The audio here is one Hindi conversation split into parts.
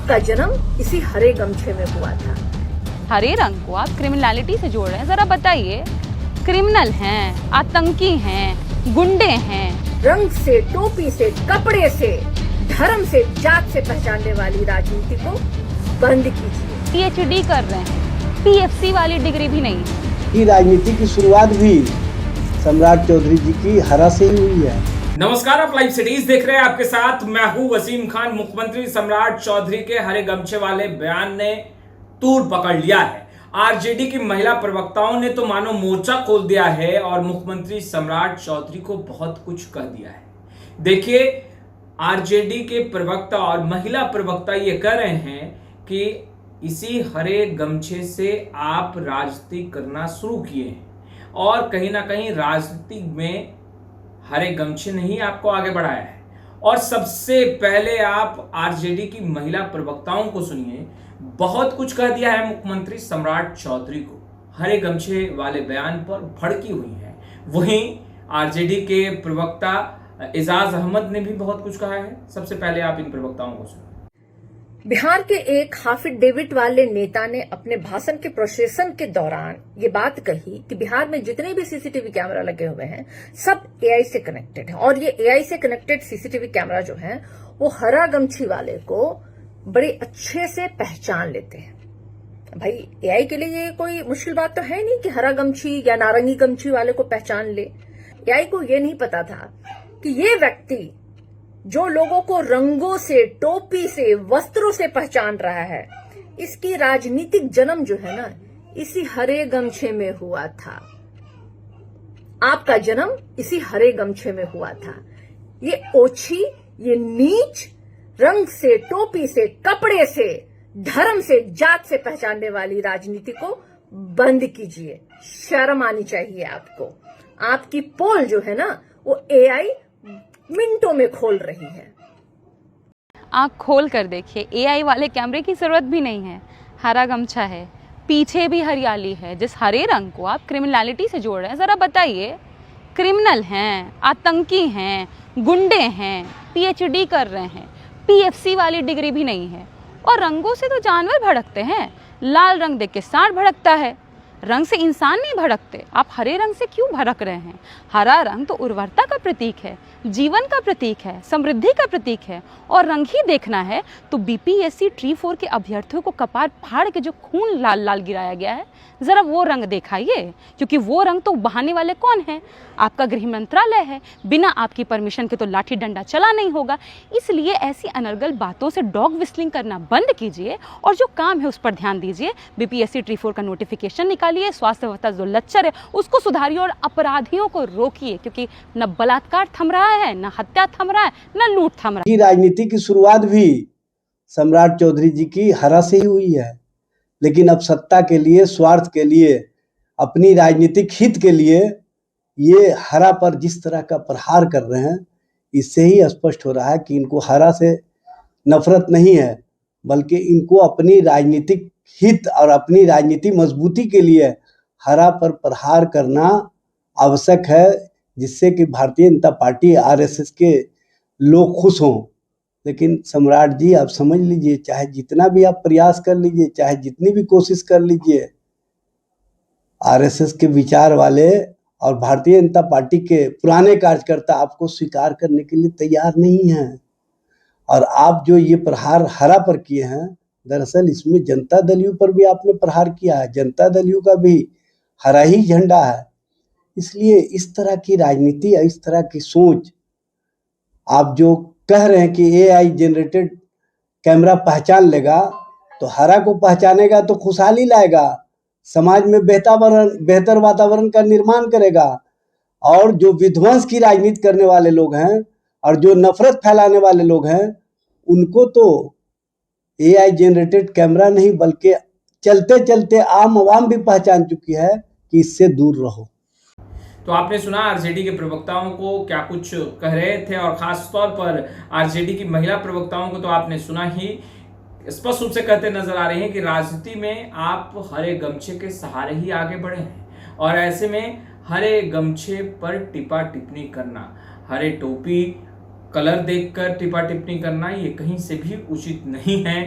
आपका जन्म इसी हरे गमछे में हुआ था। हरे रंग को आप क्रिमिनलिटी से जोड़ रहे हैं, जरा बताइए। क्रिमिनल हैं, आतंकी हैं, गुंडे हैं। रंग से, टोपी से, कपड़े से, धर्म से, जात से पहचानने वाली राजनीति को बंद कीजिए। पीएचडी कर रहे हैं, पीएफसी वाली डिग्री भी नहीं है। ये राजनीति की शुरुआत भी सम्राट चौधरी जी की हरा से ही हुई है। नमस्कार, आप लाइव सिटीज देख रहे हैं। आपके साथ मैं हूं वसीम खान। मुख्यमंत्री सम्राट चौधरी के हरे गमछे वाले बयान ने तूल पकड़ लिया है। आरजेडी की महिला प्रवक्ताओं ने तो मानो मोर्चा खोल दिया है और मुख्यमंत्री सम्राट चौधरी को बहुत कुछ कह दिया है। देखिए, आरजेडी के प्रवक्ता और महिला प्रवक्ता ये कह रहे हैं कि इसी हरे गमछे से आप राजनीति करना शुरू किए हैं और कहीं ना कहीं राजनीति में हरे गमछे ने ही आपको आगे बढ़ाया है। और सबसे पहले आप आरजेडी की महिला प्रवक्ताओं को सुनिए। बहुत कुछ कह दिया है मुख्यमंत्री सम्राट चौधरी को, हरे गमछे वाले बयान पर भड़की हुई है। वहीं आरजेडी के प्रवक्ता एजाज अहमद ने भी बहुत कुछ कहा है। सबसे पहले आप इन प्रवक्ताओं को सुनिए। बिहार के एक हाफिडेविट वाले नेता ने अपने भाषण के प्रोसेसन के दौरान ये बात कही कि बिहार में जितने भी सीसीटीवी कैमरा लगे हुए हैं सब एआई से कनेक्टेड है और ये एआई से कनेक्टेड सीसीटीवी कैमरा जो है वो हरा गमछी वाले को बड़े अच्छे से पहचान लेते हैं। भाई, एआई के लिए ये कोई मुश्किल बात तो है नहीं कि हरा गमछी या नारंगी गमछी वाले को पहचान ले। एआई को ये नहीं पता था कि ये व्यक्ति जो लोगों को रंगों से, टोपी से, वस्त्रों से पहचान रहा है, इसकी राजनीतिक जन्म जो है ना इसी हरे गमछे में हुआ था। आपका जन्म इसी हरे गमछे में हुआ था। ये ओछी, ये नीच, रंग से, टोपी से, कपड़े से, धर्म से, जात से पहचानने वाली राजनीति को बंद कीजिए। शर्म आनी चाहिए आपको। आपकी पोल जो है ना वो एआई मिनटों में खोल रही है। आँख खोल कर देखिए, एआई वाले कैमरे की जरूरत भी नहीं है। हरा गमछा है, पीछे भी हरियाली है। जिस हरे रंग को आप क्रिमिनलिटी से जोड़ रहे हैं, जरा बताइए। क्रिमिनल हैं, आतंकी हैं, गुंडे हैं, पीएचडी कर रहे हैं, पीएफसी वाली डिग्री भी नहीं है। और रंगों से तो जानवर भड़कते हैं। लाल रंग देख के सांड भड़कता है, रंग से इंसान नहीं भड़कते। आप हरे रंग से क्यों भड़क रहे हैं? हरा रंग तो उर्वरता का प्रतीक है, जीवन का प्रतीक है, समृद्धि का प्रतीक है। और रंग ही देखना है तो बीपीएससी ट्री 4 के अभ्यर्थियों को कपार फाड़ के जो खून लाल लाल गिराया गया है, जरा वो रंग दिखाइए। क्योंकि वो रंग तो बहाने वाले कौन है? आपका गृह मंत्रालय है। बिना आपकी परमिशन के तो लाठी डंडा चला नहीं होगा। इसलिए ऐसी अनर्गल बातों से डॉग विस्लिंग करना बंद कीजिए और जो काम है उस पर ध्यान दीजिए। बीपीएससी ट्री 4 का नोटिफिकेशन निकालिए, स्वास्थ्य व्यवस्था जो लच्चर है उसको सुधारिए और अपराधियों को रोकिए। क्योंकि न बलात्कार थम रहा है, न हत्या थम रहा है, न लूट थम रहा है। राजनीति की शुरुआत भी सम्राट चौधरी जी की हरा से ही हुई है, लेकिन अब सत्ता के लिए, स्वार्थ के लिए, अपनी राजनीतिक हित के लिए ये हरा पर जिस तरह का प्रहार कर रहे हैं, इससे ही स्पष्ट हो रहा है कि इनको हरा से नफरत नहीं है, बल्कि इनको अपनी राजनीतिक हित और अपनी राजनीति मजबूती के लिए हरा पर प्रहार करना आवश्यक है, जिससे कि भारतीय जनता पार्टी, आरएसएस के लोग खुश हों। लेकिन सम्राट जी, आप समझ लीजिए, चाहे जितना भी आप प्रयास कर लीजिए, चाहे जितनी भी कोशिश कर लीजिए, आरएसएस के विचार वाले और भारतीय जनता पार्टी के पुराने कार्यकर्ता आपको स्वीकार करने के लिए तैयार नहीं हैं। और आप जो ये प्रहार हरा पर किए हैं, दरअसल इसमें जनता दल यू पर भी आपने प्रहार किया है। जनता दल यू का भी हरा ही झंडा है। इसलिए इस तरह की राजनीति, इस तरह की सोच, आप जो कह रहे हैं कि एआई जनरेटेड कैमरा पहचान लेगा, तो हरा को पहचानेगा तो खुशहाली लाएगा, समाज में बेहतर वातावरण का निर्माण करेगा। और जो विध्वंस की राजनीति करने वाले लोग हैं और जो नफरत फैलाने वाले लोग हैं, उनको तो एआई जनरेटेड कैमरा नहीं बल्कि चलते चलते आम आवाम भी पहचान चुकी है कि इससे दूर रहो। तो आपने सुना आरजेडी के प्रवक्ताओं को क्या कुछ कह रहे थे, और खास तौर पर आरजेडी की महिला प्रवक्ताओं को तो आपने सुना ही। स्पष्ट रूप से कहते नजर आ रहे हैं कि राजनीति में आप हरे गमछे के सहारे ही आगे बढ़े हैं और ऐसे में हरे गमछे पर टिप्पणी करना, हरे टोपी, कलर देखकर टिप्पा टिप्पणी करना ये कहीं से भी उचित नहीं है।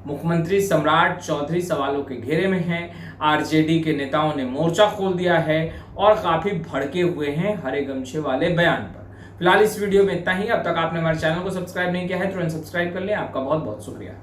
मुख्यमंत्री सम्राट चौधरी सवालों के घेरे में हैं। आरजेडी के नेताओं ने मोर्चा खोल दिया है और काफी भड़के हुए हैं हरे गमछे वाले बयान पर। फिलहाल इस वीडियो में इतना ही। अब तक आपने हमारे चैनल को सब्सक्राइब नहीं किया है तुरंत सब्सक्राइब कर लें। आपका बहुत बहुत शुक्रिया।